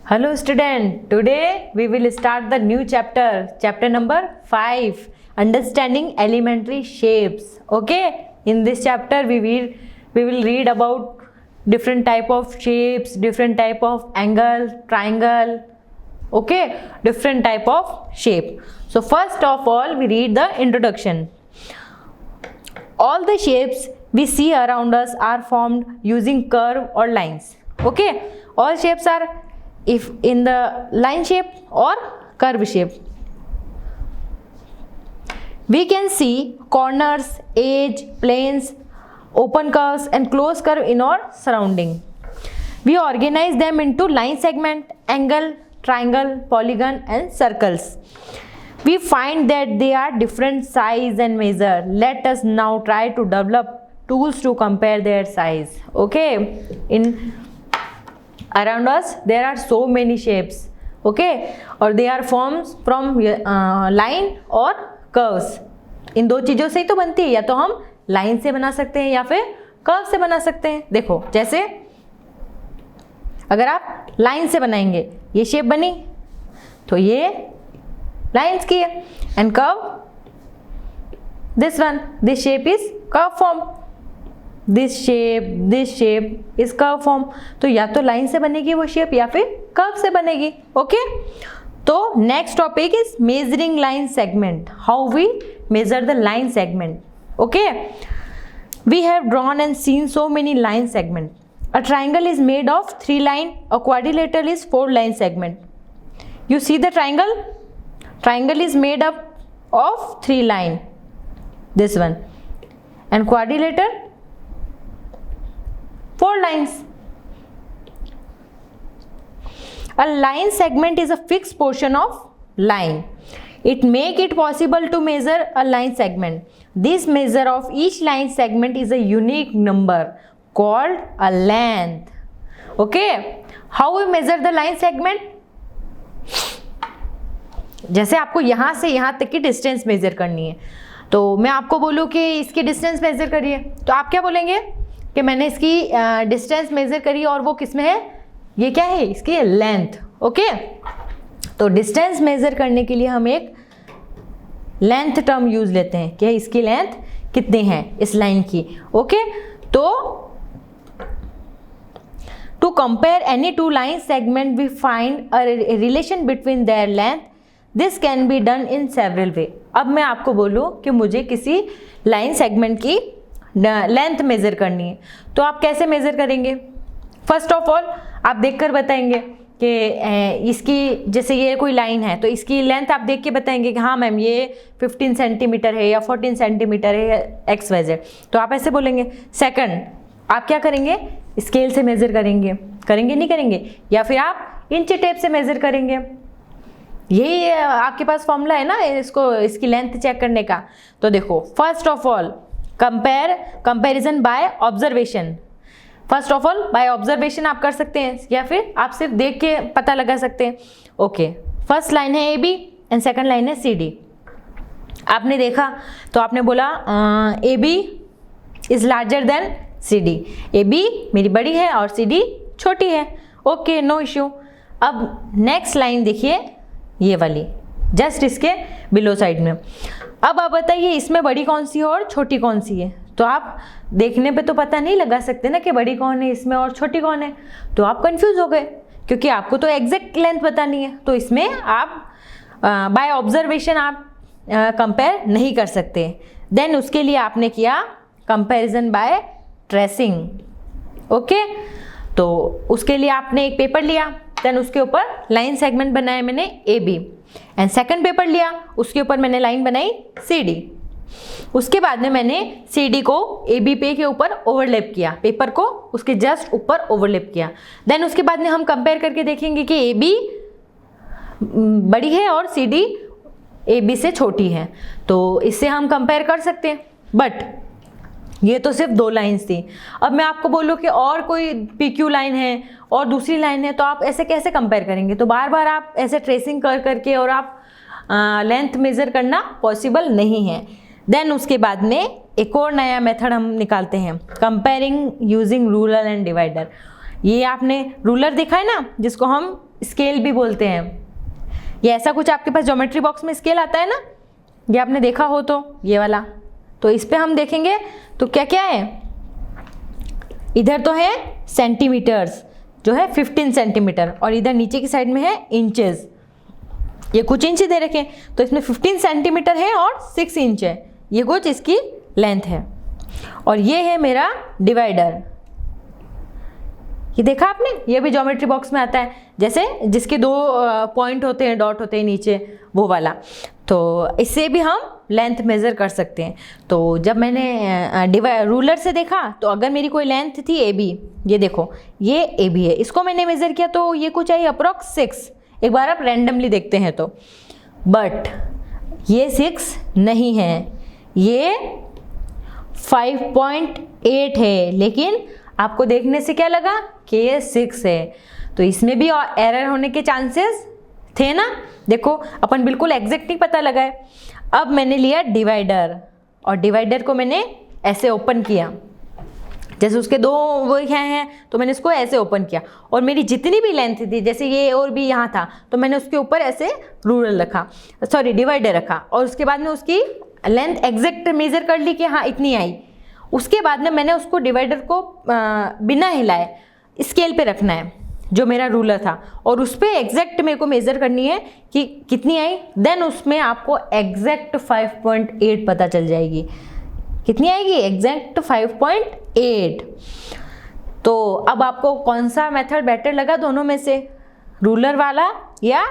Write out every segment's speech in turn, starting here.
Hello student, today we will start the new chapter number 5, understanding elementary shapes. Okay, in this chapter we will read about different type of shapes, different type of angle, triangle, okay, different type of shape. So first of all we read the introduction. All the shapes we see around us are formed using curve or lines. Okay, all shapes are if in the line shape or curve shape. We can see corners, edge, planes, open curves and closed curve in our surrounding. We organize them into line segment, angle, triangle, polygon and circles. We find that they are different size and measure. Let us now try to develop tools to compare their size. Okay, in around us there are so many shapes, okay, or they are forms from line और curves. इन दो चीज़ों से ही तो बनती है, या तो हम लाइन से बना सकते हैं या फिर कर्व से बना सकते हैं. देखो जैसे अगर आप लाइन से बनाएंगे, ये शेप बनी तो ये लाइन्स की है, and curve this one, this shape is curve form, this shape is curve form. तो या तो लाइन से बनेगी वो शेप या फिर कर्व से बनेगी. ओके, तो next topic is measuring line segment, how we measure the line segment. Okay, we have drawn and seen so many line segment. A triangle is made of 3 line, a quadrilateral is 4 line segment. You see the triangle is made up of 3 line, this one, and quadrilateral 4 lines. A line segment is a fixed portion of line. It make it possible to measure a line segment. This measure of each line segment is a unique number called a length. Okay, how we measure the line segment? जैसे आपको यहाँ से यहाँ तक की distance measure करनी है, तो मैं आपको बोलूँ कि इसकी डिस्टेंस मेजर करिए, तो आप क्या बोलेंगे कि मैंने इसकी डिस्टेंस मेजर करी और वो किस में है, ये क्या है, इसकी लेंथ. ओके, तो डिस्टेंस मेजर करने के लिए हम एक लेंथ टर्म यूज लेते हैं कि इसकी लेंथ कितनी है इस लाइन की. ओके, तो to compare any 2 line segment we find a relation between their length. This can be done in several way. अब मैं आपको बोलूँ कि मुझे किसी लाइन सेगमेंट की लेंथ मेजर करनी है, तो आप कैसे मेजर करेंगे? फर्स्ट ऑफ ऑल आप देखकर बताएंगे कि इसकी, जैसे ये कोई लाइन है तो इसकी लेंथ आप देख के बताएंगे कि हाँ मैम ये 15 सेंटीमीटर है या 14 सेंटीमीटर है या XYZ, तो आप ऐसे बोलेंगे. सेकंड, आप क्या करेंगे, स्केल से मेजर करेंगे नहीं करेंगे, या फिर आप इंच टेप से मेजर करेंगे. यही आपके पास फॉर्मूला है ना इसकी लेंथ चेक करने का. तो देखो, first of all comparison by observation. First of all by observation आप कर सकते हैं, या फिर आप सिर्फ देख के पता लगा सकते हैं. ओके, फर्स्ट लाइन है AB एंड सेकंड लाइन है CD. आपने देखा तो आपने बोला AB is larger than CD. AB मेरी बड़ी है और CD छोटी है. Okay, no issue. अब नेक्स्ट लाइन देखिए, ये वाली जस्ट इसके बिलो साइड में. अब आप बताइए इसमें बड़ी कौन सी है और छोटी कौन सी है. तो आप देखने पे तो पता नहीं लगा सकते ना कि बड़ी कौन है इसमें और छोटी कौन है, तो आप कंफ्यूज हो गए क्योंकि आपको तो एग्जैक्ट लेंथ बतानी है. तो इसमें आप बाय ऑब्जर्वेशन आप कंपेयर नहीं कर सकते. देन उसके लिए आपने किया कंपैरिजन बाय ट्रेसिंग. ओके, तो उसके लिए आपने एक पेपर लिया, देन उसके ऊपर लाइन सेगमेंट बनाया मैंने AB, एंड सेकंड पेपर लिया, उसके ऊपर मैंने लाइन बनाई CD. उसके बाद में मैंने CD को AB पे के ऊपर ओवरलैप किया, पेपर को उसके जस्ट ऊपर ओवरलैप किया. देन उसके बाद में हम कंपेयर करके देखेंगे कि AB बड़ी है और CD AB से छोटी है, तो इससे हम कंपेयर कर सकते हैं. बट ये तो सिर्फ 2 लाइन्स थी. अब मैं आपको बोलूँ कि और कोई PQ लाइन है और दूसरी लाइन है, तो आप ऐसे कैसे कंपेयर करेंगे? तो बार बार आप ऐसे ट्रेसिंग कर करके और आप लेंथ मेज़र करना पॉसिबल नहीं है. देन उसके बाद में एक और नया मेथड हम निकालते हैं, comparing using ruler and divider. ये आपने रूलर देखा है ना, जिसको हम स्केल भी बोलते हैं, ये ऐसा कुछ आपके पास ज्योमेट्री बॉक्स में स्केल आता है ना, ये आपने देखा हो तो ये वाला। तो इस पे हम देखेंगे तो क्या क्या है, इधर तो है सेंटीमीटर्स जो है 15 सेंटीमीटर, और इधर नीचे की साइड में है इंचेस, ये कुछ इंच दे रखे, तो इसमें 15 सेंटीमीटर है और 6 इंच है, ये कुछ इसकी लेंथ है। और ये है मेरा डिवाइडर, ये देखा आपने, ये भी ज्योमेट्री बॉक्स में आता है, जैसे जिसके 2 पॉइंट होते हैं, डॉट होते हैं नीचे, वो वाला। तो इससे भी हम लेंथ मेज़र कर सकते हैं। तो जब मैंने रूलर से देखा तो अगर मेरी कोई लेंथ थी ए बी, ये देखो ये ए बी है, इसको मैंने मेज़र किया तो ये कुछ आई अप्रॉक्स 6। एक बार आप रैंडमली देखते हैं तो, बट ये 6 नहीं है, ये 5.8 है, लेकिन आपको देखने से क्या लगा कि ये 6 है, तो इसमें भी एरर होने के चांसेस थे ना। देखो अपन बिल्कुल एग्जैक्ट नहीं पता लगा है। अब मैंने लिया डिवाइडर, और डिवाइडर को मैंने ऐसे ओपन किया, जैसे उसके 2 वो हैं तो मैंने इसको ऐसे ओपन किया, और मेरी जितनी भी लेंथ थी, जैसे ये और भी यहाँ था, तो मैंने उसके ऊपर ऐसे रूलर रखा, सॉरी डिवाइडर रखा, और उसके बाद में उसकी लेंथ एग्जैक्ट मेजर कर ली कि हाँ इतनी आई। उसके बाद में मैंने उसको डिवाइडर को बिना हिलाए स्केल पे रखना है जो मेरा रूलर था, और उस पर एग्जैक्ट मेरे को मेज़र करनी है कि कितनी आई। देन उसमें आपको एग्जैक्ट 5.8 पता चल जाएगी, कितनी आएगी, एग्जैक्ट 5.8। तो अब आपको कौन सा मेथड बेटर लगा दोनों में से, रूलर वाला या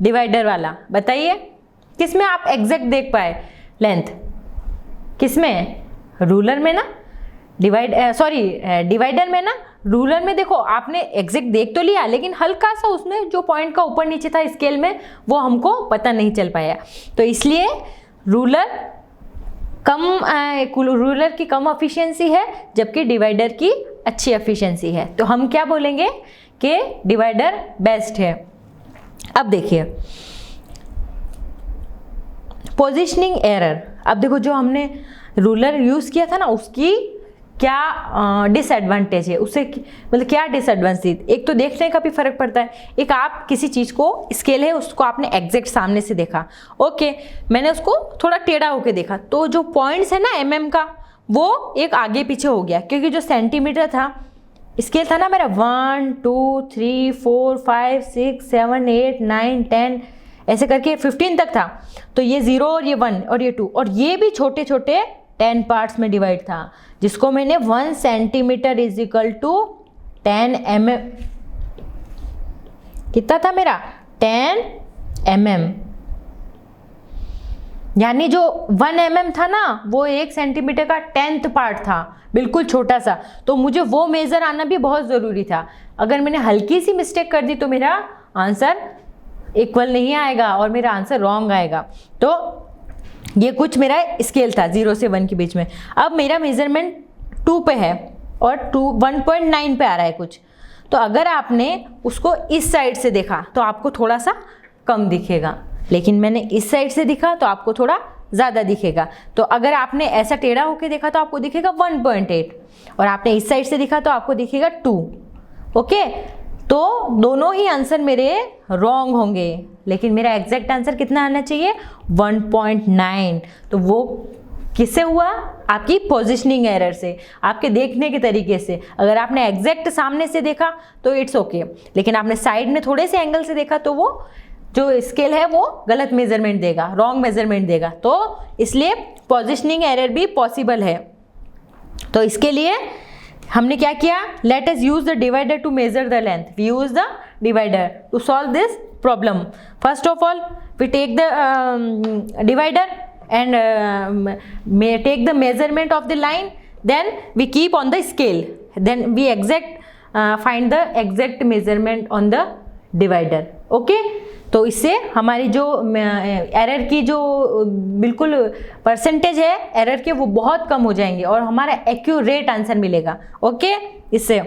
डिवाइडर वाला, बताइए। किस में आप एग्जैक्ट देख पाए लेंथ, किस में, रूलर में ना, डिवाइडर में ना। रूलर में देखो आपने एग्जैक्ट देख तो लिया, लेकिन हल्का सा उसमें जो पॉइंट का ऊपर नीचे था स्केल में, वो हमको पता नहीं चल पाया, तो इसलिए रूलर की कम एफिशिएंसी है, जबकि डिवाइडर की अच्छी एफिशिएंसी है। तो हम क्या बोलेंगे कि डिवाइडर बेस्ट है। अब देखिए पोजीशनिंग एरर। अब देखो जो हमने रूलर यूज़ किया था ना, उसकी क्या डिसएडवांटेज है, उससे मतलब क्या डिसएडवांटेज। एक तो देखने का भी फर्क पड़ता है, एक आप किसी चीज़ को स्केल है उसको आपने एग्जैक्ट सामने से देखा, ओके, मैंने उसको थोड़ा टेढ़ा होके देखा, तो जो पॉइंट्स है ना एमएम का, वो एक आगे पीछे हो गया, क्योंकि जो सेंटीमीटर था स्केल था ना मेरा 1 2 3 4 5 6 7 8 9 10 ऐसे करके 15 तक था, तो ये 0 और ये 1 और ये 2, और ये भी छोटे छोटे 10 पार्ट्स में डिवाइड था, जिसको मैंने 1 centimetre is equal to 10 mm, कितना था मेरा 10 mm, यानी जो 1 mm था ना वो 1 सेंटीमीटर का 10th पार्ट था, बिल्कुल छोटा सा। तो मुझे वो मेजर आना भी बहुत ज़रूरी था। अगर मैंने हल्की सी मिस्टेक कर दी तो मेरा आंसर इक्वल नहीं आएगा और मेरा आंसर रॉन्ग आएगा। तो ये कुछ मेरा स्केल था 0 से 1 के बीच में। अब मेरा मेजरमेंट 2 पे है और 1.9 पे आ रहा है कुछ, तो अगर आपने उसको इस साइड से देखा तो आपको थोड़ा सा कम दिखेगा, लेकिन मैंने इस साइड से दिखा तो आपको थोड़ा ज़्यादा दिखेगा। तो अगर आपने ऐसा टेढ़ा होके देखा तो आपको दिखेगा 1.8, और आपने इस साइड से दिखा तो आपको दिखेगा 2। ओके, तो दोनों ही आंसर मेरे रॉन्ग होंगे, लेकिन मेरा एग्जैक्ट आंसर कितना आना चाहिए 1.9। तो वो किससे हुआ, आपकी पोजीशनिंग एरर से, आपके देखने के तरीके से। अगर आपने एग्जैक्ट सामने से देखा तो इट्स ओके, लेकिन आपने साइड में थोड़े से एंगल से देखा तो वो जो स्केल है वो गलत मेजरमेंट देगा, रॉन्ग मेजरमेंट देगा। तो इसलिए पोजीशनिंग एरर भी पॉसिबल है। तो इसके लिए हमने क्या किया, let us use the divider to measure the length. We use the divider to solve this problem. First of all we take the divider and take the measurement of the line, then we keep on the scale, then we find the exact measurement on the divider. okay, तो इससे हमारी जो error की जो बिल्कुल percentage है error के वो बहुत कम हो जाएंगे और हमारा एक्यूरेट आंसर मिलेगा। ओके, इससे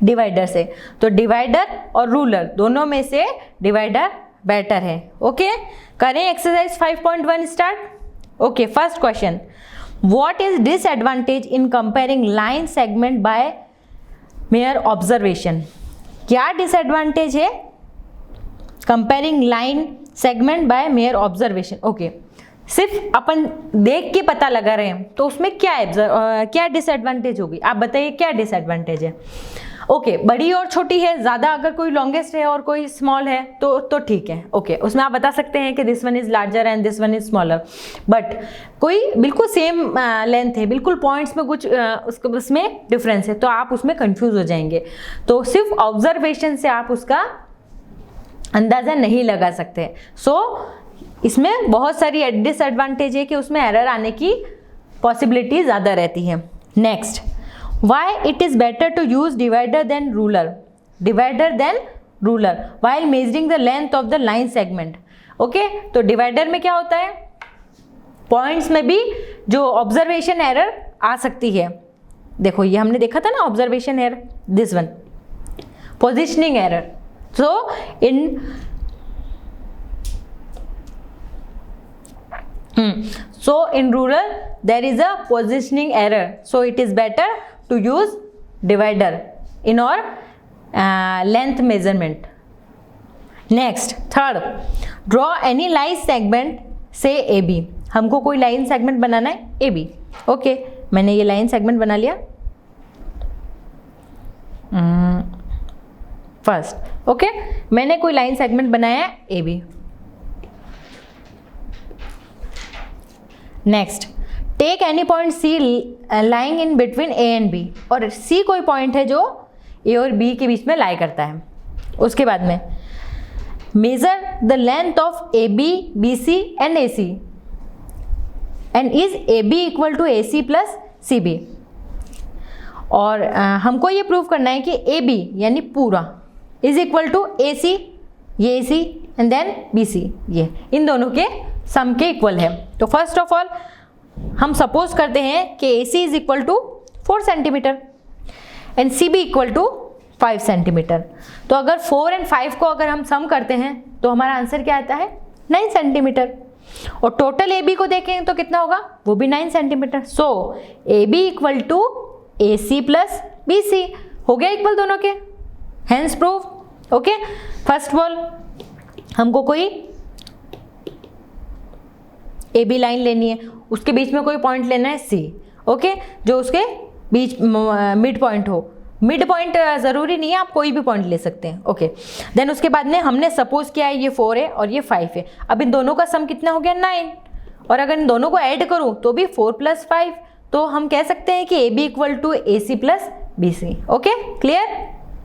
डिवाइडर से। तो डिवाइडर और रूलर दोनों में से डिवाइडर बेटर है। ओके, करें exercise 5.1 start. Okay, first question, what is disadvantage in comparing line segment by mere observation. क्या डिसएडवांटेज है comparing line segment by mere observation? Okay, सिर्फ अपन देख के पता लगा रहे हैं तो उसमें क्या डिसएडवांटेज होगी? आप बताइए क्या डिसएडवांटेज है? ओके, बड़ी और छोटी है, ज़्यादा अगर कोई लॉन्गेस्ट है और कोई स्मॉल है तो ठीक है। ओके, उसमें आप बता सकते हैं कि this one is larger and this one is smaller. But कोई बिल्कुल सेम लेंथ है, बिल्कुल पॉइंट्स में कुछ उसमें डिफरेंस है, तो आप उसमें कंफ्यूज हो जाएंगे। तो सिर्फ ऑब्जर्वेशन से आप उसका अंदाज़ा नहीं लगा सकते। इसमें बहुत सारी डिसएडवांटेज है कि उसमें एरर आने की पॉसिबिलिटी ज़्यादा रहती है। Next, why it is better to use divider than ruler while measuring the length of the line segment. Okay, तो डिवाइडर में क्या होता है, पॉइंट्स में भी जो ऑब्जर्वेशन एरर आ सकती है। देखो ये हमने देखा था ना observation error, this one positioning error. So in rural there is a positioning error, so it is better to use divider in our length measurement. Next, third, draw any line segment say AB। हमको कोई line segment बनाना है AB। Okay, मैंने ये line segment बना लिया first. Okay, मैंने कोई line segment बनाया है AB। Next, take any point C lying in between A and B। और C कोई पॉइंट है जो A और B के बीच में लाई करता है। उसके बाद में measure the length of AB, BC and AC and is AB equal to AC plus CB। और हमको ये प्रूव करना है कि AB यानी पूरा इज इक्वल टू AC, ये AC एंड देन BC, ये इन दोनों के सम के इक्वल है। तो फर्स्ट ऑफ ऑल हम सपोज करते हैं कि AC is equal to 4 centimetre and CB equal to 5 centimetre. तो अगर 4 एंड 5 को अगर हम सम करते हैं तो हमारा आंसर क्या आता है, 9 सेंटीमीटर। और टोटल AB को देखें तो कितना होगा, वो भी 9 centimetre. So AB equal to AC plus BC हो गया इक्वल दोनों के, hence prove. Okay, first of all हमको कोई AB लाइन लेनी है, उसके बीच में कोई पॉइंट लेना है C। ओके, जो उसके बीच मिड पॉइंट हो। मिड पॉइंट ज़रूरी नहीं है, आप कोई भी पॉइंट ले सकते हैं। ओके, देन उसके बाद में हमने सपोज किया है ये 4 है और ये 5 है। अब इन दोनों का सम कितना हो गया, 9। और अगर इन दोनों को ऐड करूँ तो भी 4 प्लस 5, तो हम कह सकते हैं कि AB equal to AC plus BC। Okay, clear.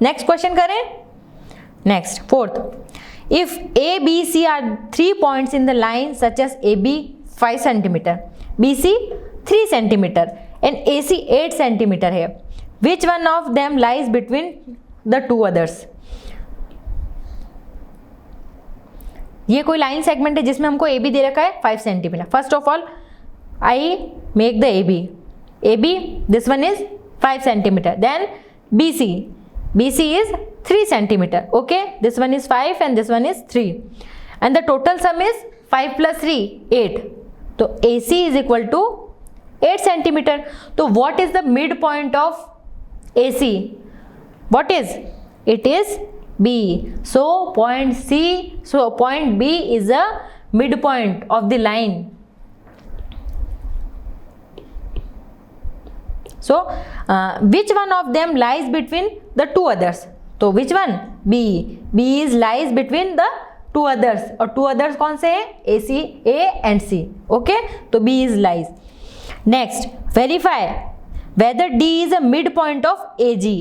Next question करें। Next, fourth, if A, B, C are 3 points in the line such as AB 5 centimeter, BC 3 centimeter and AC 8 centimeter है, which one of them lies between the two others? ये कोई line segment है जिसमें हमको AB दे रखा है 5 centimetre. First of all I make the AB this one is 5 centimeter, then BC is 3 centimeter. Okay, this one is 5 and this one is 3 and the total sum is 5 plus 3 8. तो AC is equal to 8 centimeter. तो what is the midpoint of AC? What is? It is B. So point B is a midpoint of the line. So which one of them lies between the two others? तो which one? B is lies between the two others. और two others कौन से हैं? AC, A and C. Okay, तो B is lies. Next, verify whether D is a midpoint of AG.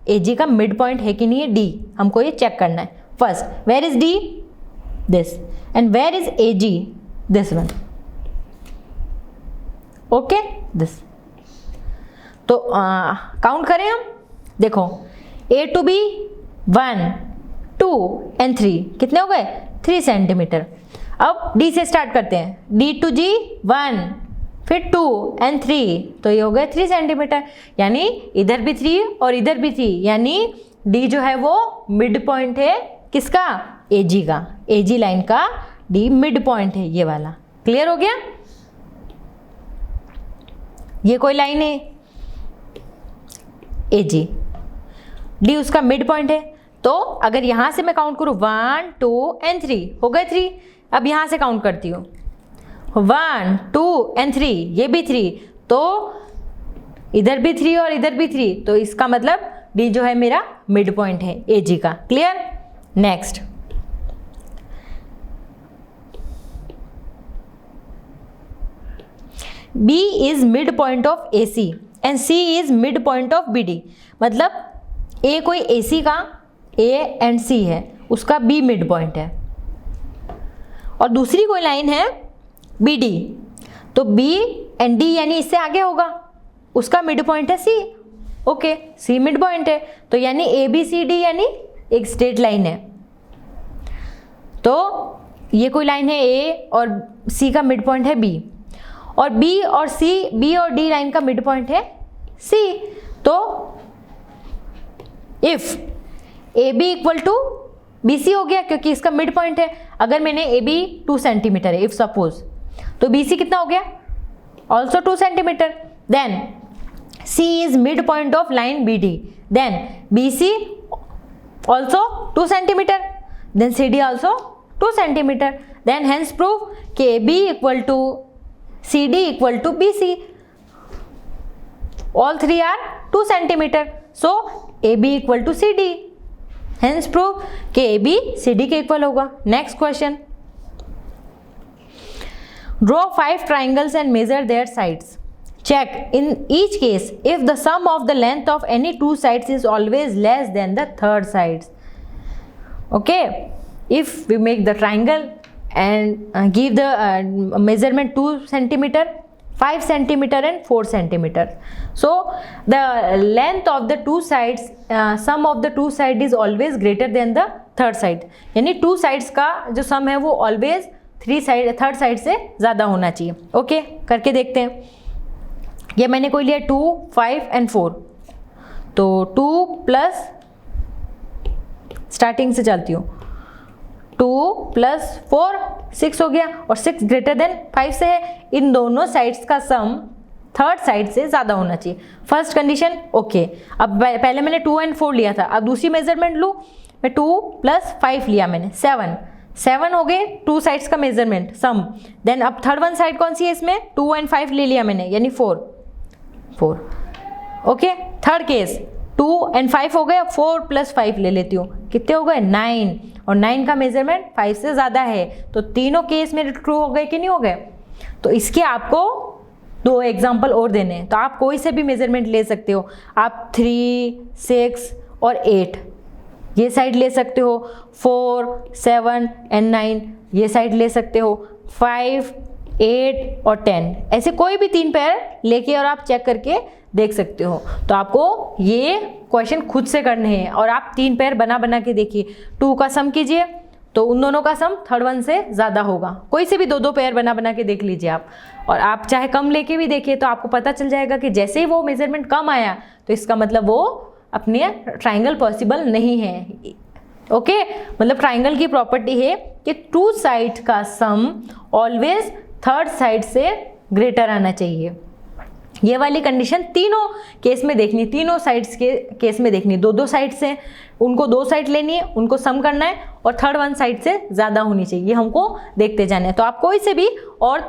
AG का midpoint है कि नहीं है D, हमको ये चेक करना है। First, where is D? This. And where is AG? This one. Okay, this. तो काउंट करें हम, देखो A to B 1, 2 and 3 कितने हो गए, 3 सेंटीमीटर। अब D से स्टार्ट करते हैं, D to G 1, फिर 2 and 3, तो ये हो गए 3 सेंटीमीटर। यानी इधर भी 3 और इधर भी 3, यानी D जो है वो मिड पॉइंट है किसका, AG का। AG लाइन का D मिड पॉइंट है ये वाला। क्लियर हो गया। ये कोई लाइन है AG, डी उसका मिड पॉइंट है। तो अगर यहाँ से मैं काउंट करूँ 1 2 एंड 3, हो गए 3। अब यहाँ से काउंट करती हूँ 1 2 एंड 3, ये भी 3, तो इधर भी 3 और इधर भी 3, तो इसका मतलब डी जो है मेरा मिड पॉइंट है ए जी का। Clear? Next, B is mid point of AC and C is mid point of BD। मतलब A कोई AC का A एंड C है, उसका B मिड पॉइंट है, और दूसरी कोई लाइन है BD, तो B एंड D यानी इससे आगे होगा, उसका मिड पॉइंट है C। Okay, C mid point है, तो यानी ABCD यानी एक स्ट्रेट लाइन है। तो ये कोई लाइन है A और C का मिड पॉइंट है B, और B और D लाइन का मिड पॉइंट है C। तो if AB equal to BC हो गया, क्योंकि इसका मिड पॉइंट है। अगर मैंने AB 2 सेंटीमीटर है इफ सपोज, तो BC कितना हो गया? Also 2 centimetre. Then C is mid point of line BD, then BC also 2 centimetre, then CD also 2 centimetre. Then hence prove कि AB equal to CD equal to BC, all three are 2 centimeter, so AB equal to CD, hence prove कि AB CD के equal होगा। Next question, draw 5 triangles and measure their sides, check in each case if the sum of the length of any 2 sides is always less than the third sides। okay, if we make the triangle and give the measurement 2 centimeter, 5 centimeter and 4 centimeter, so the length of the 2 sides, sum of the 2 side is always greater than the third side, यानी 2 sides का जो sum है वो always third side से ज़्यादा होना चाहिए। Okay, करके देखते हैं। ये मैंने कोई लिया 2 5 and 4, तो 2 प्लस, स्टार्टिंग से चलती हूँ, 2 प्लस 4 6 हो गया, और 6 ग्रेटर देन 5 से है। इन दोनों साइड्स का सम थर्ड साइड से ज़्यादा होना चाहिए। First condition okay. अब पहले मैंने 2 and 4 लिया था, अब दूसरी मेजरमेंट लूँ मैं, 2 प्लस 5 लिया मैंने, 7 हो गए 2 साइड्स का मेजरमेंट सम। देन अब थर्ड वन साइड कौन सी है इसमें, 2 and 5 ले लिया मैंने, यानी 4। ओके, थर्ड केस 2 and 5 हो गए, 4 प्लस 5 ले लेती हूँ, कितने हो गए 9, और 9 का मेजरमेंट 5 से ज़्यादा है, तो तीनों केस मेरे ट्रू हो गए कि नहीं हो गए। तो इसके आपको 2 एग्जाम्पल और देने हैं, तो आप कोई से भी मेजरमेंट ले सकते हो। आप 3 6 और 8 ये साइड ले सकते हो, 4 7 and 9 ये साइड ले सकते हो, 5 8 और 10 ऐसे कोई भी 3 पेयर लेके और आप चेक करके देख सकते हो। तो आपको ये क्वेश्चन खुद से करने हैं, और आप 3 पेयर बना के देखिए। 2 का सम कीजिए तो उन दोनों का सम थर्ड वन से ज़्यादा होगा। कोई से भी 2 पेयर बना के देख लीजिए आप, और आप चाहे कम लेके भी देखिए, तो आपको पता चल जाएगा कि जैसे ही वो मेजरमेंट कम आया तो इसका मतलब वो अपने ट्राइंगल पॉसिबल नहीं है। ओके, मतलब ट्राइंगल की प्रॉपर्टी है कि 2 साइड का सम ऑलवेज थर्ड साइड से ग्रेटर आना चाहिए। ये वाली कंडीशन तीनों केस में देखनी, तीनों साइड्स के केस में देखनी। 2 साइड्स हैं, उनको 2 साइड लेनी है, उनको सम करना है, और थर्ड वन साइड से ज़्यादा होनी चाहिए, ये हमको देखते जाना है। तो आप कोई से भी और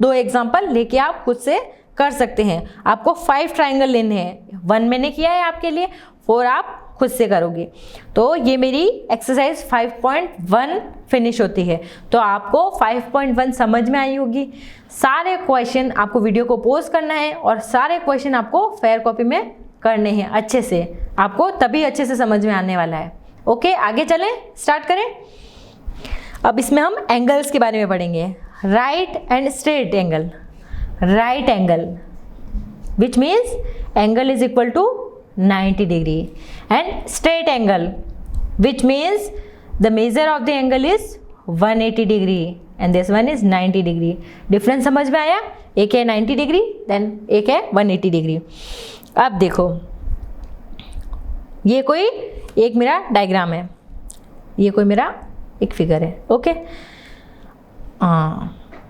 2 एग्जाम्पल लेके आप खुद से कर सकते हैं। आपको 5 ट्राइंगल लेने हैं, 1 मैंने किया है आपके लिए, 4 आप खुद से करोगे। तो ये मेरी एक्सरसाइज 5.1 फिनिश होती है। तो आपको 5.1 समझ में आई होगी। सारे क्वेश्चन आपको वीडियो को पॉज करना है, और सारे क्वेश्चन आपको फेयर कॉपी में करने हैं अच्छे से, आपको तभी अच्छे से समझ में आने वाला है। ओके, आगे चलें, स्टार्ट करें। अब इसमें हम एंगल्स के बारे में पढ़ेंगे। Right and straight angle, right angle which means angle is equal to 90 degree, and straight angle which means the measure of the angle is 180 degree and this one is 90 degree। Difference समझ में आया? एक है 90 degree, then एक है 180 degree. अब देखो, ये कोई एक मेरा डायग्राम है, ये कोई मेरा एक फिगर है। ओके,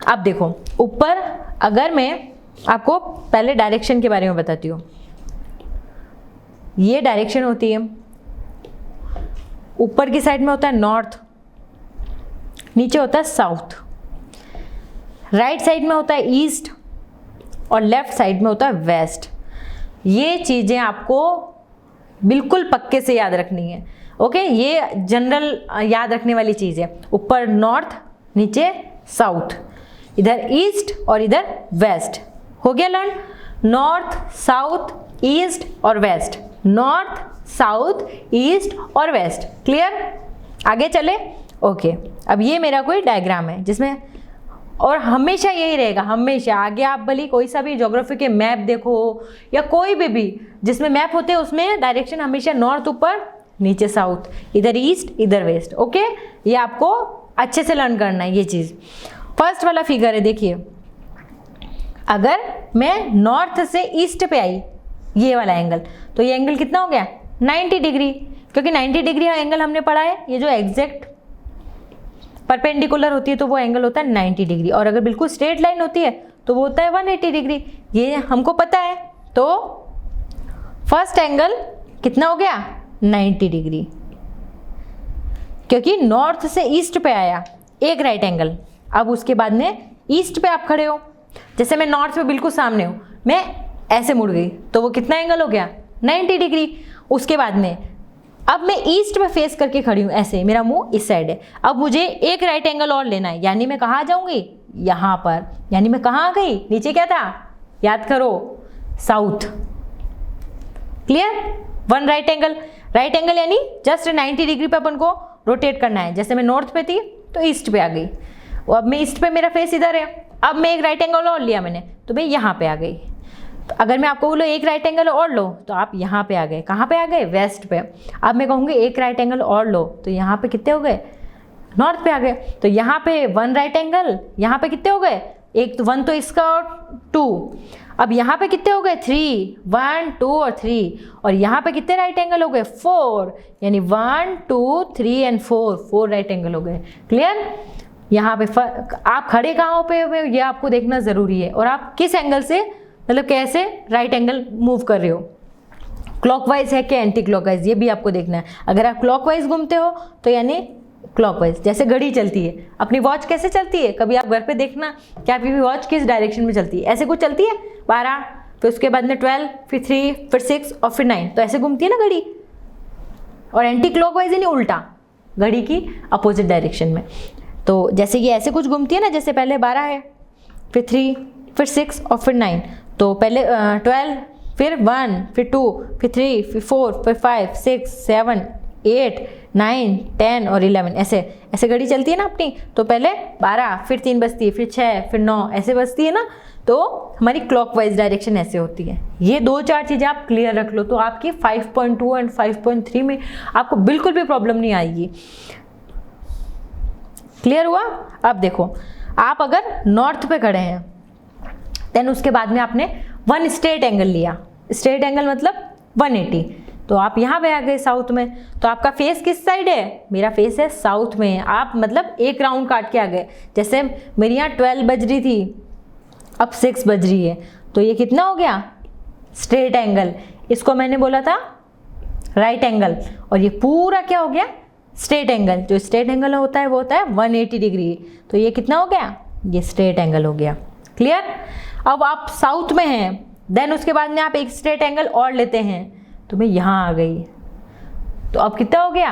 अब देखो ऊपर, अगर मैं आपको पहले डायरेक्शन के बारे में बताती हूँ, ये डायरेक्शन होती है, ऊपर की साइड में होता है नॉर्थ, नीचे होता है साउथ, राइट साइड में होता है ईस्ट और लेफ्ट साइड में होता है वेस्ट। ये चीज़ें आपको बिल्कुल पक्के से याद रखनी है। ओके, ये जनरल याद रखने वाली चीज़ है। ऊपर नॉर्थ, नीचे साउथ, इधर ईस्ट और इधर वेस्ट। हो गया लर्न? नॉर्थ, साउथ, ईस्ट और वेस्ट, नॉर्थ, साउथ, ईस्ट और वेस्ट। क्लियर? आगे चले। ओके, अब ये मेरा कोई डायग्राम है जिसमें, और हमेशा यही रहेगा, हमेशा। आगे आप भले कोई सा भी ज्योग्राफी के मैप देखो या कोई भी जिसमें मैप होते हैं उसमें डायरेक्शन हमेशा नॉर्थ ऊपर, नीचे साउथ, इधर ईस्ट, इधर वेस्ट। ओके, ये आपको अच्छे से लर्न करना है ये चीज़। फर्स्ट वाला फिगर है, देखिए, अगर मैं नॉर्थ से ईस्ट पे आई, ये वाला एंगल, तो ये एंगल कितना हो गया? 90 डिग्री, क्योंकि 90 डिग्री एंगल हमने पढ़ा है, ये जो एग्जैक्ट परपेंडिकुलर होती है तो वो एंगल होता है 90 डिग्री, और अगर बिल्कुल स्ट्रेट लाइन होती है तो वो होता है 180 डिग्री। ये हमको पता है। तो फर्स्ट एंगल कितना हो गया? 90 डिग्री, क्योंकि नॉर्थ से ईस्ट पे आया एक राइट एंगल। अब उसके बाद में ईस्ट पे आप खड़े हो, जैसे मैं नॉर्थ पे बिल्कुल सामने हूँ, मैं ऐसे मुड़ गई तो वो कितना एंगल हो गया? 90 डिग्री। उसके बाद में अब मैं ईस्ट में फेस करके खड़ी हूँ, ऐसे मेरा मुंह इस साइड है। अब मुझे एक राइट एंगल और लेना है, यानी मैं कहाँ जाऊँगी? यहाँ पर। यानी मैं कहाँ आ गई? नीचे क्या था? याद करो, south. Clear? One right angle. Right angle यानी जस्ट 90 डिग्री पे अपन को रोटेट करना है। जैसे मैं नॉर्थ पे थी तो ईस्ट पे आ गई, अब मैं ईस्ट पे, मेरा फेस इधर है। अब मैं एक राइट एंगल और लिया मैंने, तो मैं यहाँ पे आ गई। तो अगर मैं आपको बोलो एक राइट एंगल और लो, तो आप यहाँ पे आ गए। कहाँ पे आ गए? वेस्ट पे। अब मैं कहूँगी एक राइट एंगल और लो, तो यहाँ पे कितने हो गए? नॉर्थ पे आ गए। तो यहाँ पे वन राइट एंगल, यहाँ पे कितने हो गए? एक तो वन तो इसका और 2। अब यहाँ पे कितने हो गए? 3, 1, 2 और 3। और यहाँ पे कितने राइट एंगल हो गए? 4। यानी 1, 2, 3 एंड 4 राइट एंगल हो गए। क्लियर? यहाँ पे आप खड़े कहाँ पे हुए ये आपको देखना ज़रूरी है, और आप किस एंगल से, मतलब कैसे राइट एंगल मूव कर रहे हो, क्लॉकवाइज है कि एंटी क्लॉकवाइज, ये भी आपको देखना है। अगर आप क्लॉकवाइज घूमते हो तो यानी क्लॉकवाइज, जैसे घड़ी चलती है, अपनी वॉच कैसे चलती है, कभी आप घर पे देखना कि आपकी वॉच किस डायरेक्शन में चलती है। ऐसे कुछ चलती है 12, फिर उसके बाद में 12, फिर 3, फिर 6 और फिर 9, तो ऐसे घूमती है ना घड़ी। और एंटी क्लॉकवाइज यानी उल्टा, घड़ी की अपोजिट डायरेक्शन में। तो जैसे ये ऐसे कुछ घूमती है ना, जैसे पहले 12 है, फिर 3, फिर 6 और फिर 9, तो पहले 12, फिर 1, फिर 2, फिर 3, फिर 4, फिर 5, 6, 7, 8, 9, 10 और 11, ऐसे ऐसे घड़ी चलती है ना अपनी। तो पहले 12, फिर 3 बजती है, फिर 6, फिर 9, ऐसे बजती है ना। तो हमारी क्लॉकवाइज डायरेक्शन ऐसे होती है। ये 2-4 चीज़ें आप क्लियर रख लो, तो आपकी 5.2 एंड 5.3 में आपको बिल्कुल भी प्रॉब्लम नहीं आएगी। क्लियर हुआ? अब देखो, आप अगर नॉर्थ पे खड़े हैं, देन उसके बाद में आपने वन स्ट्रेट एंगल लिया। स्ट्रेट एंगल मतलब 180, तो आप यहाँ पे आ गए साउथ में। तो आपका फेस किस साइड है? मेरा फेस है साउथ में। आप मतलब एक राउंड काट के आ गए। जैसे मेरी यहाँ 12 बज रही थी, अब 6 बज रही है, तो ये कितना हो गया? Straight angle. इसको मैंने बोला था राइट एंगल, और ये पूरा क्या हो गया? Straight angle. जो स्ट्रेट एंगल होता है वो होता है 180 डिग्री। तो ये कितना हो गया? ये स्ट्रेट एंगल हो गया। क्लियर? अब आप साउथ में हैं, देन उसके बाद में आप एक स्ट्रेट एंगल और लेते हैं, तो मैं यहाँ आ गई, तो अब कितना हो गया?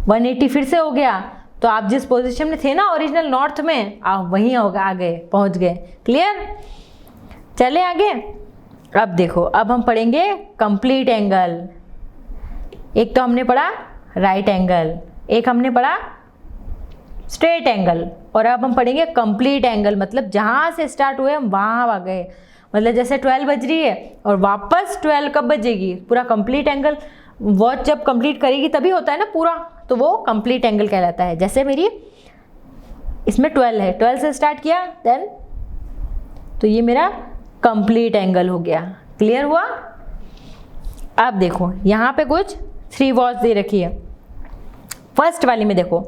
180 फिर से हो गया। तो आप जिस पोजीशन में थे ना ओरिजिनल नॉर्थ में, आप वहीं आ गए, पहुँच गए। क्लियर? चले आगे। अब देखो, अब हम पढ़ेंगे कंप्लीट एंगल। एक तो हमने पढ़ा राइट एंगल, एक हमने पढ़ा स्ट्रेट एंगल, और अब हम पढ़ेंगे कंप्लीट एंगल। मतलब जहाँ से स्टार्ट हुए हम वहाँ आ गए। मतलब जैसे 12 बज रही है और वापस 12 कब बजेगी? पूरा कंप्लीट एंगल। वॉच जब कंप्लीट करेगी तभी होता है ना पूरा, तो वो कंप्लीट एंगल कहलाता है। जैसे मेरी इसमें 12 है, 12 से स्टार्ट किया, देन तो ये मेरा कंप्लीट एंगल हो गया। क्लियर हुआ? अब देखो, यहाँ पे कुछ 3 वॉच दे रखी है। फर्स्ट वाली में देखो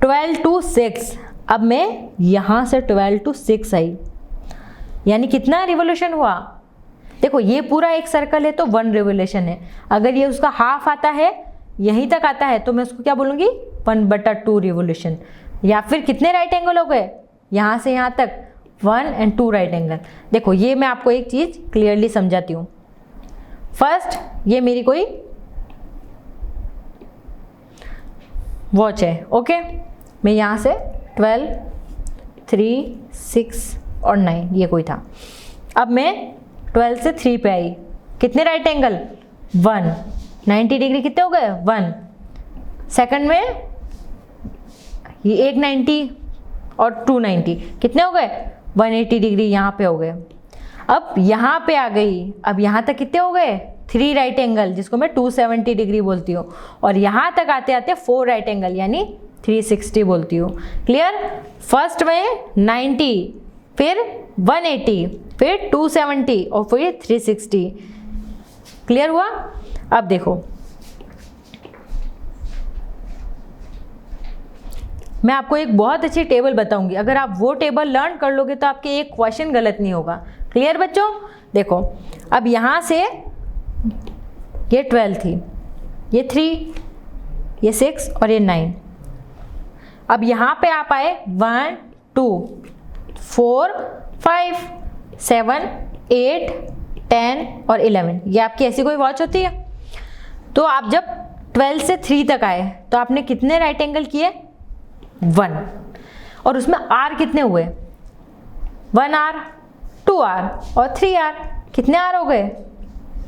12 to 6, अब मैं यहाँ से 12 to 6 आई, यानी कितना रिवोल्यूशन हुआ? देखो ये पूरा एक सर्कल है तो 1 रिवोल्यूशन है। अगर ये उसका हाफ आता है यहीं तक आता है तो मैं उसको क्या बोलूँगी 1/2 रिवोल्यूशन। या फिर कितने राइट एंगल हो गए, यहाँ से यहाँ तक 1 और 2 राइट एंगल। देखो ये मैं आपको एक चीज़ क्लियरली समझाती हूँ। फर्स्ट ये मेरी कोई वॉच है, ओके। मैं यहाँ से 12, 3, 6 और 9 ये कोई था। अब मैं 12 से 3 पे आई, कितने राइट एंगल 1, 90 डिग्री कितने हो गए 1। सेकंड में ये एक 90 और 290 कितने हो गए 180 डिग्री यहाँ पे हो गए। अब यहाँ पे आ गई, अब यहाँ तक कितने हो गए 3 राइट एंगल जिसको मैं 270 डिग्री बोलती हूँ, और यहाँ तक आते आते 4 राइट एंगल यानी 360 बोलती हूँ। क्लियर। फर्स्ट में 90, फिर 180, फिर 270 और फिर 360। क्लियर हुआ। अब देखो मैं आपको एक बहुत अच्छी टेबल बताऊंगी, अगर आप वो टेबल लर्न कर लोगे तो आपके एक क्वेश्चन गलत नहीं होगा। क्लियर बच्चों। देखो अब यहाँ से ये 12 थी, ये 3, ये 6 और ये 9। अब यहाँ पे आप आए 1, 2, 4, 5, 7, 8, 10 और 11। ये आपकी ऐसी कोई वॉच होती है। तो आप जब 12 से 3 तक आए तो आपने कितने राइट एंगल किए 1, और उसमें आर कितने हुए 1 आर, 2 आर और 3 आर। कितने आर हो गए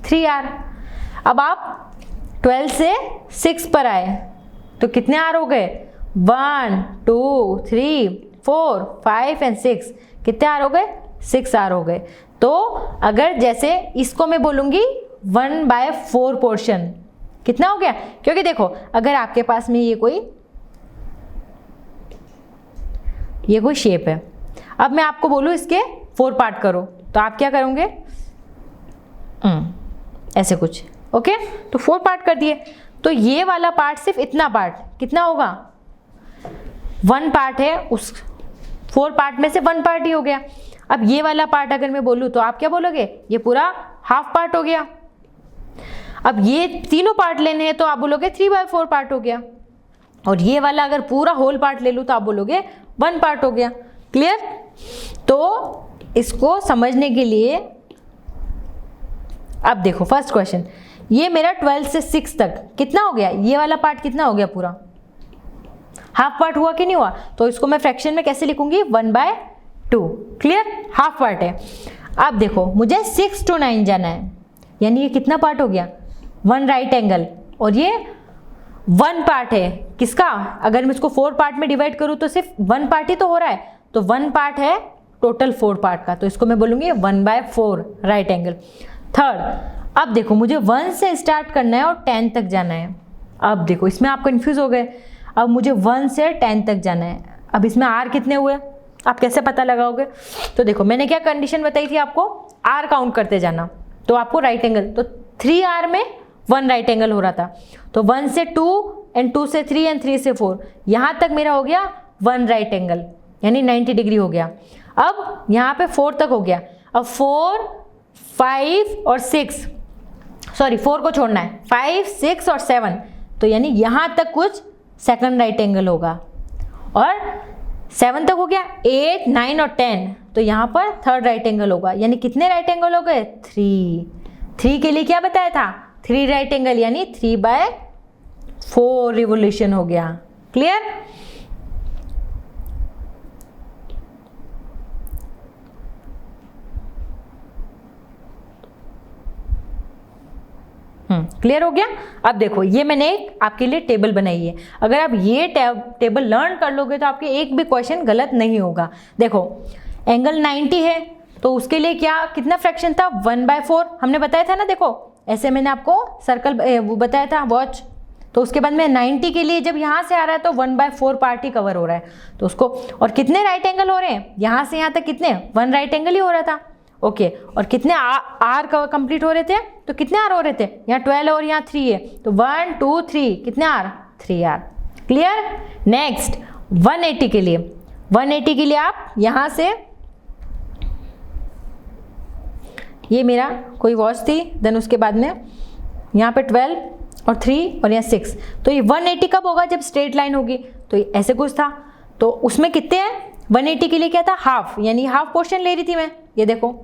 3 आर। अब आप 12 से 6 पर आए तो कितने आर हो गए 1, 2, 3, 4, 5 और 6। कितने आर हो गए 6 आर हो गए। तो अगर जैसे इसको मैं बोलूँगी 1/4 पोर्शन कितना हो गया, क्योंकि देखो अगर आपके पास में ये कोई शेप है, अब मैं आपको बोलूँ इसके 4 पार्ट करो तो आप क्या करोगे ऐसे कुछ, ओके। तो 4 पार्ट कर दिए तो ये वाला पार्ट सिर्फ इतना पार्ट कितना होगा 1 पार्ट है, उस 4 पार्ट में से 1 पार्ट ही हो गया। अब ये वाला पार्ट अगर मैं बोलूँ तो आप क्या बोलोगे ये पूरा हाफ पार्ट हो गया। अब ये तीनों पार्ट लेने हैं तो आप बोलोगे 3/4 पार्ट हो गया, और ये वाला अगर पूरा होल पार्ट ले लूँ तो आप बोलोगे 1 पार्ट हो गया। क्लियर। तो इसको समझने के लिए अब देखो फर्स्ट क्वेश्चन, ये मेरा 12 से 6 तक कितना हो गया, ये वाला पार्ट कितना हो गया पूरा हाफ पार्ट हुआ कि नहीं हुआ। तो इसको मैं फ्रैक्शन में कैसे लिखूंगी 1/2। क्लियर, हाफ पार्ट है। अब देखो मुझे 6 to 9 जाना है, यानी ये कितना पार्ट हो गया 1 राइट एंगल, और ये 1 पार्ट है किसका, अगर मैं इसको 4 पार्ट में डिवाइड करूँ तो सिर्फ 1 पार्ट ही तो हो रहा है, तो 1 पार्ट है टोटल 4 पार्ट का, तो इसको मैं बोलूँगी 1/4 राइट एंगल। थर्ड, अब देखो मुझे 1 से स्टार्ट करना है और 10 तक जाना है। अब देखो इसमें आप कंफ्यूज हो गए, अब मुझे 1 से 10 तक जाना है। अब इसमें आर कितने हुए आप कैसे पता लगाओगे। तो देखो मैंने क्या कंडीशन बताई थी आपको, आर काउंट करते जाना तो आपको राइट एंगल, तो 3 आर में 1 राइट एंगल हो रहा था, तो 1 से 2 और 2 से 3 और 3 से 4 यहाँ तक मेरा हो गया 1 राइट एंगल यानी 90 डिग्री हो गया। अब यहाँ पे 4 तक हो गया, अब 4, 5 और 6, सॉरी 4 को छोड़ना है, 5, 6 और 7, तो यानी यहाँ तक कुछ सेकंड राइट एंगल होगा, और 7 तक हो गया 8, 9 और 10, तो यहाँ पर थर्ड राइट एंगल होगा, यानी कितने राइट एंगल हो गए 3 के लिए क्या बताया था 3 राइट एंगल यानी 3/4 रिवोल्यूशन हो गया। क्लियर। क्लियर हो गया। अब देखो ये मैंने एक आपके लिए टेबल बनाई है, अगर आप ये टेबल लर्न कर लोगे तो आपके एक भी क्वेश्चन गलत नहीं होगा। देखो एंगल 90 है तो उसके लिए क्या कितना फ्रैक्शन था 1/4 हमने बताया था ना। देखो ऐसे मैंने आपको सर्कल वो बताया था वॉच, तो उसके बाद में 90 के लिए जब यहाँ से आ रहा है तो 1/4 पार्ट ही कवर हो रहा है, तो उसको, और कितने राइट एंगल हो रहे हैं यहाँ से यहाँ तक कितने 1 राइट एंगल ही हो रहा था, ओके। और कितने आर कंप्लीट हो रहे थे, तो कितने आर हो रहे थे यहाँ 12 और यहाँ 3 है, तो 1, 2, 3 कितने आर 3 आर। क्लियर। नेक्स्ट 180 के लिए, 180 के लिए आप यहाँ से, ये मेरा कोई वॉच थी, देन उसके बाद में यहाँ पे 12 और 3 और यहाँ 6। तो ये 180 कब होगा? जब स्ट्रेट लाइन होगी। तो ऐसे कुछ था, तो उसमें कितने हैं? 180 के लिए क्या था? हाफ, यानी हाफ पोर्शन ले रही थी मैं, ये देखो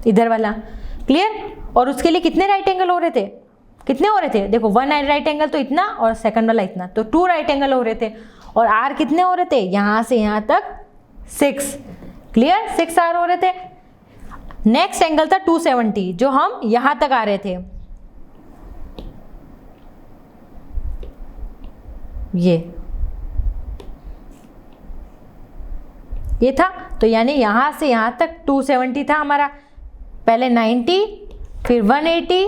इधर वाला। क्लियर? और उसके लिए कितने राइट एंगल हो रहे थे? कितने हो रहे थे? देखो 1 राइट एंगल तो इतना और सेकंड वाला इतना, तो 2 राइट एंगल हो रहे थे। और आर कितने हो रहे थे? यहाँ से यहाँ तक 6। क्लियर? 6 आर हो रहे थे। नेक्स्ट एंगल था 270, जो हम यहां तक आ रहे थे, ये था। तो यानी यहां से यहां तक 270 था हमारा। पहले 90, फिर 180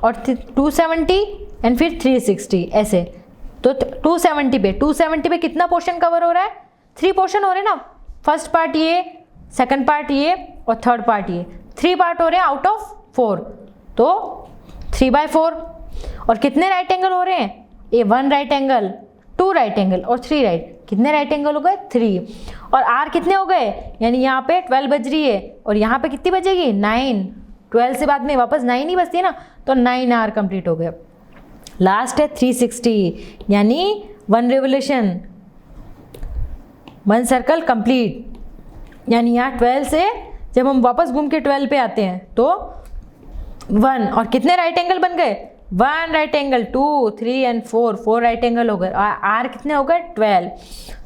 और 270 एंड फिर 360 ऐसे। तो 270 पे कितना पोर्शन कवर हो रहा है? 3 पोर्शन हो रहे ना। फर्स्ट पार्ट ये, सेकंड पार्ट ये और थर्ड पार्ट ये, 3 पार्ट हो रहे हैं आउट ऑफ 4। तो 3/4। और कितने राइट एंगल हो रहे हैं? ये 1 राइट एंगल, 2 राइट एंगल और 3 राइट। कितने राइट एंगल हो गए? 3। और आर कितने हो गए? यानी यहाँ पे 12 बज रही है और यहाँ पे कितनी बजेगी? 9। 12 से बाद में वापस 9 ही बजती है ना, तो 9 आर कंप्लीट हो गया। लास्ट है 360, यानी 1 रिवोल्यूशन, 1 सर्कल कंप्लीट। यानी यहाँ 12 से जब हम वापस घूम के 12 पे आते हैं तो 1। और कितने राइट एंगल बन गए? 1 right angle, 2, 3 and 4 right angle हो गए। आर कितने हो गए? 12।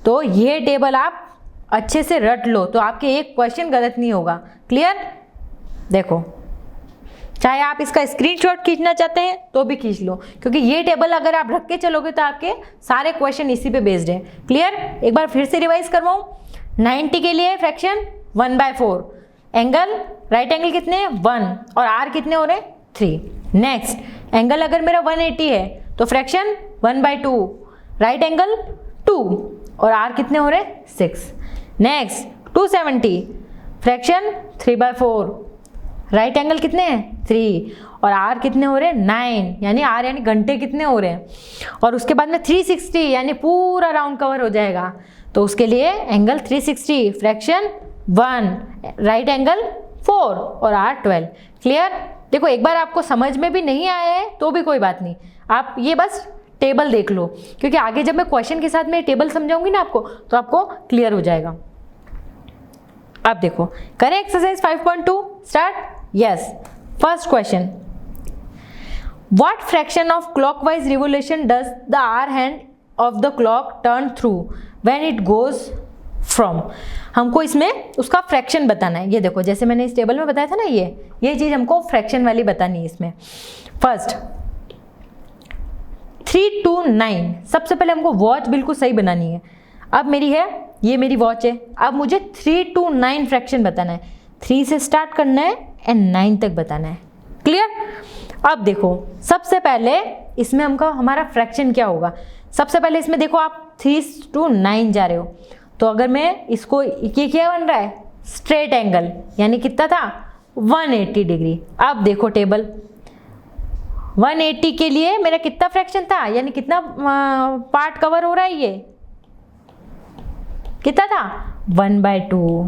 तो ये टेबल आप अच्छे से रट लो, तो आपके एक क्वेश्चन गलत नहीं होगा। क्लियर? देखो, चाहे आप इसका स्क्रीनशॉट खींचना चाहते हैं तो भी खींच लो, क्योंकि ये टेबल अगर आप रख के चलोगे तो आपके सारे क्वेश्चन इसी पे बेस्ड है। क्लियर? एक बार फिर से रिवाइज करवाऊं। 90 के लिए फ्रैक्शन 1/4, एंगल राइट एंगल कितने हैं? 1, और आर कितने हो रहे हैं? 3। नेक्स्ट एंगल अगर मेरा 180 है तो फ्रैक्शन 1/2, राइट एंगल 2 और आर कितने हो रहे हैं? 6। नेक्स्ट 270, फ्रैक्शन 3/4, राइट एंगल कितने हैं? 3 और आर कितने हो रहे हैं? 9, यानी आर यानी घंटे कितने हो रहे हैं। और उसके बाद में 360, यानी पूरा राउंड कवर हो जाएगा। तो उसके लिए एंगल 360, फ्रैक्शन 1, राइट एंगल 4 और आर 12। क्लियर? देखो, एक बार आपको समझ में भी नहीं आया है तो भी कोई बात नहीं, आप ये बस टेबल देख लो, क्योंकि आगे जब मैं क्वेश्चन के साथ में टेबल समझाऊंगी ना आपको, तो आपको क्लियर हो जाएगा। अब देखो, करें exercise 5.2 start. Yes, first question, what fraction of clockwise revolution does the hour hand of the clock turn through when it goes from. हमको इसमें उसका फ्रैक्शन बताना है। ये देखो, जैसे मैंने इस टेबल में बताया था ना, ये चीज हमको फ्रैक्शन वाली बतानी है इसमें। फर्स्ट 3 to 9, सबसे पहले हमको वॉच बिल्कुल सही बनानी है। अब मेरी है, ये मेरी वॉच है। अब मुझे 3 to 9 फ्रैक्शन बताना है। 3 से स्टार्ट करना है एंड 9 तक बताना है। क्लियर? अब देखो, सबसे पहले इसमें हमका हमारा फ्रैक्शन क्या होगा। सबसे पहले इसमें देखो, आप 3 to 9 जा रहे हो, तो अगर मैं इसको, ये क्या बन रहा है? स्ट्रेट एंगल, यानी कितना था? 180 डिग्री। अब देखो टेबल, 180 के लिए मेरा कितना फ्रैक्शन था, यानी कितना पार्ट कवर हो रहा है? ये कितना था? 1/2।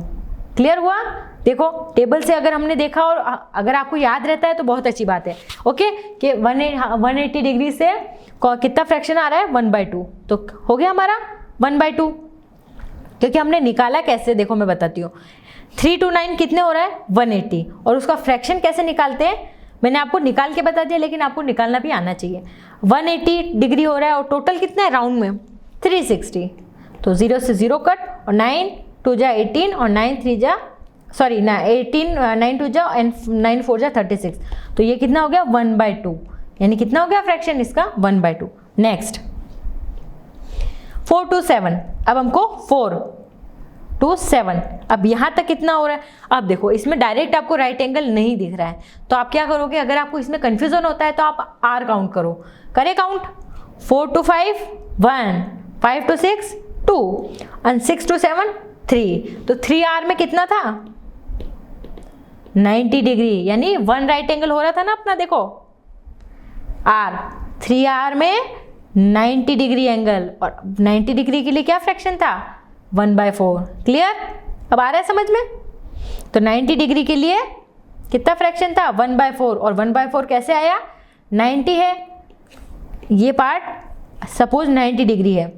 क्लियर हुआ? देखो, टेबल से अगर हमने देखा और अगर आपको याद रहता है तो बहुत अच्छी बात है। ओके, कि 180 डिग्री से कितना फ्रैक्शन आ रहा है? 1/2। तो हो गया हमारा 1/2, क्योंकि हमने निकाला कैसे, देखो मैं बताती हूँ। 3 to 9 कितने हो रहा है? 180। और उसका फ्रैक्शन कैसे निकालते हैं मैंने आपको निकाल के बता दिया, लेकिन आपको निकालना भी आना चाहिए। 180 डिग्री हो रहा है और टोटल कितना है राउंड में? 360। तो 0 से 0 कट, और 9 2 जा 18 और 9 3 जा 18, 9 2 जा एंड 9 4 जा 36। तो ये कितना हो गया? 1/2, यानी कितना हो गया फ्रैक्शन इसका? 1/2। नेक्स्ट 4 to 7, अब हमको 4 to 7, अब यहाँ तक कितना हो रहा है? अब देखो, इसमें डायरेक्ट आपको राइट एंगल नहीं दिख रहा है, तो आप क्या करोगे? अगर आपको इसमें कंफ्यूजन होता है तो आप आर काउंट करो। करें काउंट? 4 to 5 1, 5 to 6 2 और 6 to 7 3। तो 3 आर में कितना था? 90 डिग्री, यानी 1 राइट एंगल हो रहा था ना अपना। देखो आर, 3 आर में 90 डिग्री एंगल, और 90 डिग्री के लिए क्या फ्रैक्शन था? 1/4। क्लियर? अब आ रहा है समझ में? तो 90 डिग्री के लिए कितना फ्रैक्शन था? 1/4। और 1/4 कैसे आया? 90 है, ये पार्ट सपोज 90 डिग्री है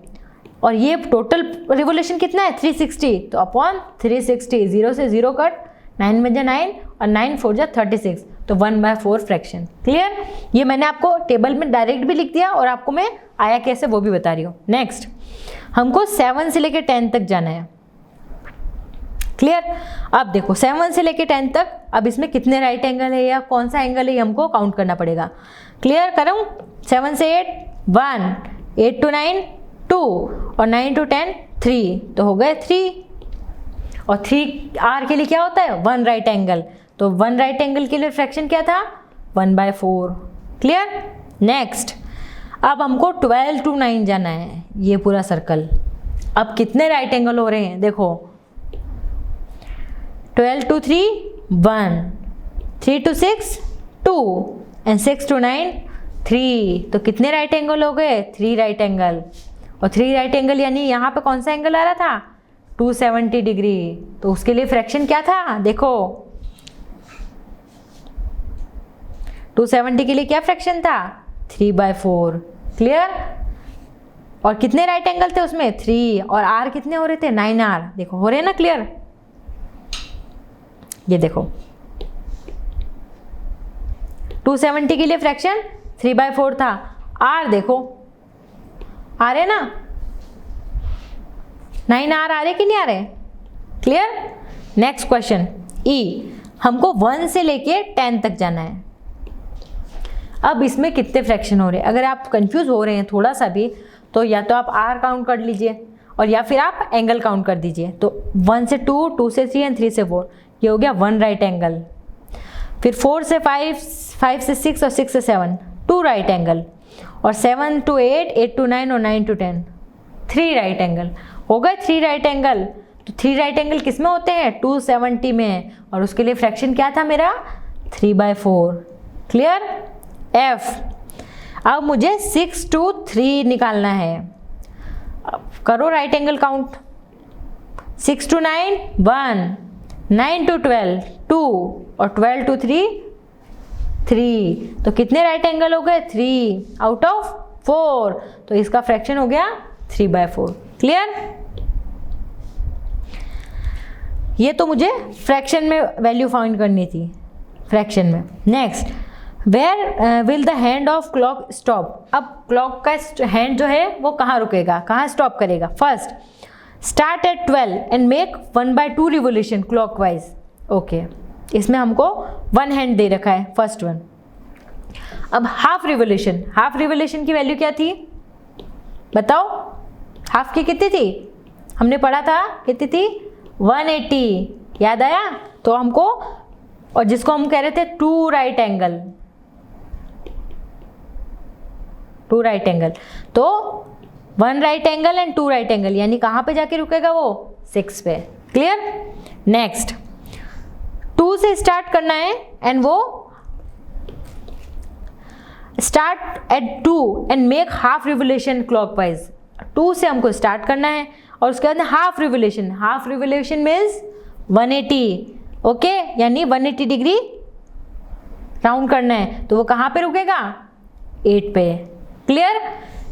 और ये टोटल रिवोल्यूशन कितना है 360, तो अपॉन 360, 0 से 0 कट, 9 में जा 9 और 9 4 जा 36, तो 1/4 फ्रैक्शन। क्लियर? ये मैंने आपको टेबल में डायरेक्ट भी लिख दिया और आपको मैं आया कैसे वो भी बता रही हूँ। नेक्स्ट, हमको 7 से लेकर 10 तक जाना है। क्लियर? अब देखो 7 से लेकर 10 तक, अब इसमें कितने राइट एंगल है या कौन सा एंगल है हमको काउंट करना पड़ेगा। क्लियर करूँ? 7 से 8 1, 8 to 9 2 और 9 to 10 3, तो हो गए 3। और 3R के लिए क्या होता है 1 राइट एंगल, तो 1 राइट एंगल के लिए फ्रैक्शन क्या था 1/4। क्लियर? नेक्स्ट, अब हमको 12 to 9 जाना है, ये पूरा सर्कल। अब कितने राइट एंगल हो रहे हैं देखो, 12 to 3 1, 3 to 6 2 एंड 6 to 9 3, तो कितने राइट एंगल हो गए 3 राइट एंगल। और 3 राइट एंगल यानी यहाँ पे कौन सा एंगल आ रहा था 270 डिग्री, तो उसके लिए फ्रैक्शन क्या था देखो, 270 के लिए क्या फ्रैक्शन था 3/4। क्लियर? और कितने राइट एंगल थे उसमें 3, और R कितने हो रहे थे 9R, देखो हो रहे हैं ना क्लियर। ये देखो 270 के लिए फ्रैक्शन 3/4 था, R देखो आ रहे ना 9R आ रहे कि नहीं आ रहे। क्लियर? नेक्स्ट क्वेश्चन E, हमको 1 से लेके 10 तक जाना है। अब इसमें कितने फ्रैक्शन हो रहे हैं, अगर आप कंफ्यूज हो रहे हैं थोड़ा सा भी, तो या तो आप R काउंट कर लीजिए और या फिर आप एंगल काउंट कर दीजिए। तो 1 से 2, 2 से 3 एंड 3 से 4, ये हो गया 1 राइट एंगल। फिर 4 से 5, 5 से 6 और 6 से 7 2 राइट एंगल, और 7 to 8, 8 to 9 और 9 to 10 3 राइट एंगल। हो गए 3 राइट एंगल। तो 3 राइट एंगल किस में होते हैं 270 में, और उसके लिए फ्रैक्शन क्या था मेरा 3/4। क्लियर? F, अब मुझे 6 to 3 निकालना है। अब करो right angle count, 6 to 9 1, 9 to 12 2 और 12 to 3 3, तो कितने राइट एंगल हो गए 3 आउट ऑफ 4, तो इसका फ्रैक्शन हो गया 3/4। क्लियर? ये तो मुझे फ्रैक्शन में वैल्यू फाइंड करनी थी, फ्रैक्शन में। Next, where will the hand of clock stop. अब क्लॉक का हैंड जो है वो कहाँ रुकेगा, कहाँ स्टॉप करेगा। First, start at 12 and make 1/2 revolution clockwise. Okay, इसमें हमको 1 हैंड दे रखा है फर्स्ट वन। अब हाफ रिवोल्यूशन, हाफ रिवोल्यूशन की वैल्यू क्या थी बताओ, हाफ की कितनी थी हमने पढ़ा था, कितनी थी 180, याद आया। तो हमको, और जिसको हम कह रहे थे 2 राइट एंगल, 2 राइट एंगल, तो 1 right angle and 2 right angle, यानी कहाँ पे जाके रुकेगा वो 6 पे। क्लियर? नेक्स्ट, 2 से स्टार्ट करना है एंड वो start at 2 and make half revolution clockwise. 2 से हमको स्टार्ट करना है और उसके बाद half revolution, half revolution means 180। Okay, यानी 180 डिग्री राउंड करना है, तो वो कहाँ पे रुकेगा 8 पे। क्लियर?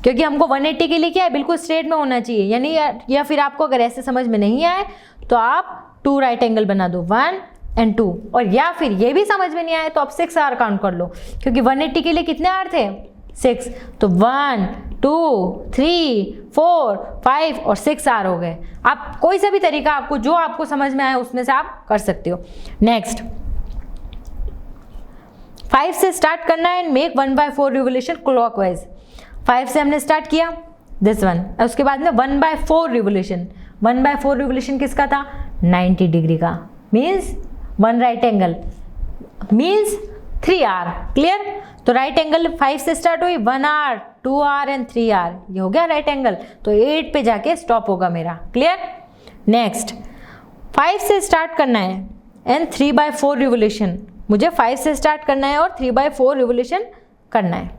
क्योंकि हमको 180 के लिए क्या है बिल्कुल स्ट्रेट में होना चाहिए, यानी या फिर आपको अगर ऐसे समझ में नहीं आए तो आप 2 राइट एंगल बना दो 1 एंड 2, और या फिर ये भी समझ में नहीं आए तो आप 6R काउंट कर लो, क्योंकि 180 के लिए कितने R थे 6, तो 1 2 3 4 5 और 6R हो गए। आप कोई सा भी तरीका आपको जो आपको समझ में आए उसमें से आप कर सकते हो। नेक्स्ट, 5 से स्टार्ट करना है एंड मेक 1/4 रिवोल्यूशन क्लॉकवाइज। 5 से हमने स्टार्ट किया दिस वन, उसके बाद में 1/4 रिवोल्यूशन। 1/4 रिवोल्यूशन किसका था 90 डिग्री का, means 1 right angle, means 3R। Clear? तो राइट एंगल 5 से स्टार्ट हुई, 1R 2R एंड 3R, ये हो गया राइट एंगल, तो 8 पे जाके स्टॉप होगा मेरा। क्लियर? नेक्स्ट, 5 से स्टार्ट करना है एंड 3/4 रिवोल्यूशन, मुझे 5 से स्टार्ट करना है और 3/4 रिवोल्यूशन करना है,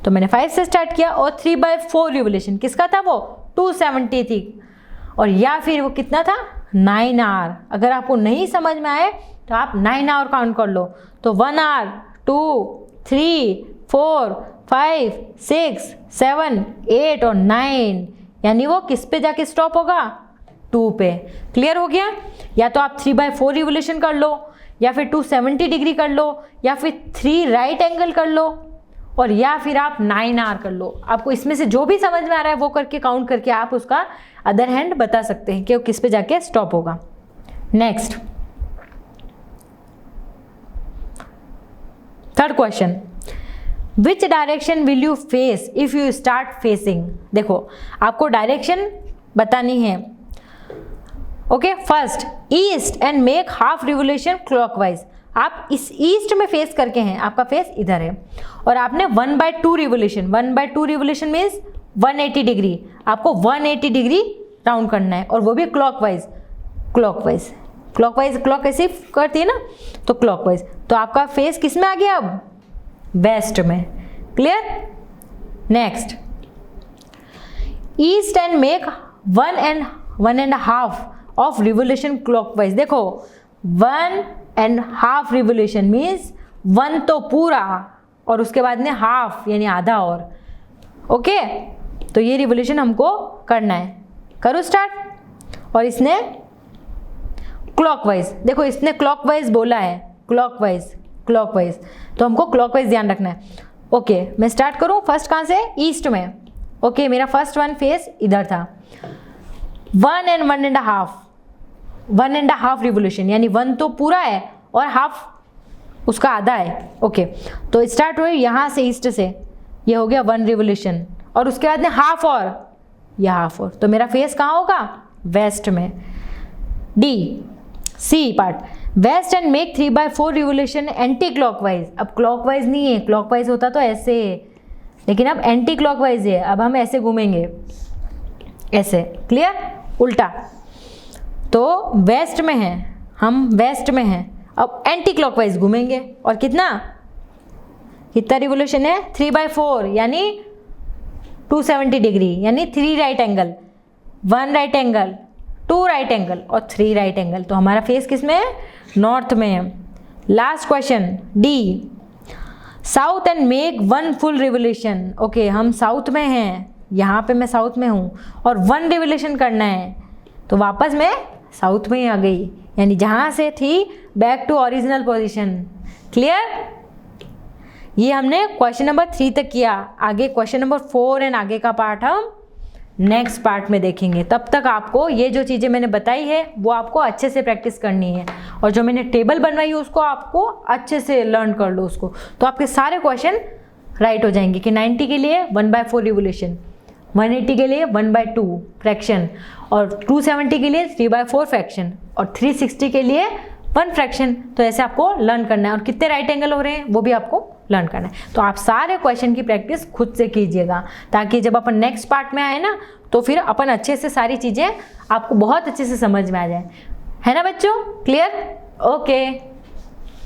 तो मैंने 5 से स्टार्ट किया और 3/4 रिवोल्यूशन किसका था वो 270 थी, और या फिर वो कितना था 9R। अगर आपको नहीं समझ में आए तो आप 9R काउंट कर लो, तो 1R 2 3 4, 5, 6, 7, 8 और 9, यानी वो किस पे जाके स्टॉप होगा? 2 पे। क्लियर हो गया? या तो आप 3/4 रिवोल्यूशन कर लो, या फिर 270 डिग्री कर लो, या फिर 3 राइट एंगल कर लो, और या फिर आप 9R कर लो। आपको इसमें से जो भी समझ में आ रहा है वो करके काउंट करके आप उसका अदर हैंड बता सकते हैं कि वो किस पे जाके स्टॉप होगा। Next, third question, which direction will you face if you start facing? देखो आपको डायरेक्शन बतानी है। Okay, first east and make half revolution clockwise. आप इस ईस्ट में फेस करके हैं, आपका फेस इधर है, और आपने 1/2 रिवोल्यूशन, 1/2 रिवोल्यूशन मीन्स 180 डिग्री, आपको 180 डिग्री राउंड करना है, और वो भी क्लॉकवाइज। क्लॉकवाइज क्लॉकवाइज क्लॉक कैसे करती है ना, तो क्लॉकवाइज। तो आपका फेस किस में आ गया अब? वेस्ट में। Clear? Next, east and make 1.5 of revolution clockwise. देखो 1.5 रिवोल्यूशन मीन्स 1 तो पूरा, और उसके बाद में हाफ यानी आधा और। ओके, तो ये रिवोल्यूशन हमको करना है। करो स्टार्ट। और इसने क्लॉकवाइज, देखो इसने क्लॉकवाइज बोला है, क्लॉकवाइज क्लॉकवाइज, तो हमको क्लॉकवाइज ध्यान रखना है। ओके, मैं स्टार्ट करूं फर्स्ट कहाँ से? ईस्ट में। ओके, मेरा फर्स्ट वन फेस इधर था। 1 and 1.5 रिवोल्यूशन, यानी 1 तो पूरा है और हाफ उसका आधा है। ओके, तो स्टार्ट हुई यहाँ से ईस्ट से, ये हो गया 1 रिवोल्यूशन, और उसके बाद में हाफ और या हाफ और, तो मेरा फेस कहाँ होगा? वेस्ट में। D, C part, west and make 3/4 revolution anti clockwise. अब क्लॉकवाइज नहीं है, क्लॉकवाइज होता तो ऐसे है, लेकिन अब एंटी क्लॉकवाइज है, अब हम ऐसे घूमेंगे, ऐसे। क्लियर? उल्टा। तो वेस्ट में है, हम वेस्ट में हैं, अब एंटी क्लॉकवाइज घूमेंगे, और कितना रिवोल्यूशन है? 3/4 यानी 270 डिग्री, यानी 3 right angle, 1 right angle, 2 right angle और 3 राइट एंगल। तो हमारा फेस किस में है? नॉर्थ में है। Last question, D, south and make 1 full revolution. Okay, हम साउथ में हैं, यहाँ पे मैं साउथ में हूँ, और 1 रिवोल्यूशन करना है, तो वापस मैं साउथ में ही आ गई, यानी जहाँ से थी back to original position. Clear? ये हमने क्वेश्चन नंबर 3 तक किया। आगे क्वेश्चन नंबर 4 एंड आगे का पार्ट हम नेक्स्ट पार्ट में देखेंगे। तब तक आपको ये जो चीज़ें मैंने बताई है वो आपको अच्छे से प्रैक्टिस करनी है, और जो मैंने टेबल बनवाई है उसको आपको अच्छे से लर्न कर लो उसको, तो आपके सारे क्वेश्चन राइट हो जाएंगे कि 90 के लिए 1/4 रिवोल्यूशन, 180 के लिए 1/2 फ्रैक्शन, और 270 के लिए 3/4 फ्रैक्शन, और 360 के लिए 1 फ्रैक्शन। तो ऐसे आपको लर्न करना है, और कितने राइट एंगल हो रहे हैं वो भी आपको लर्न करना है। तो आप सारे क्वेश्चन की प्रैक्टिस खुद से कीजिएगा, ताकि जब अपन नेक्स्ट पार्ट में आए ना, तो फिर अपन अच्छे से सारी चीज़ें आपको बहुत अच्छे से समझ में आ जाए। है ना बच्चों? क्लियर? ओके।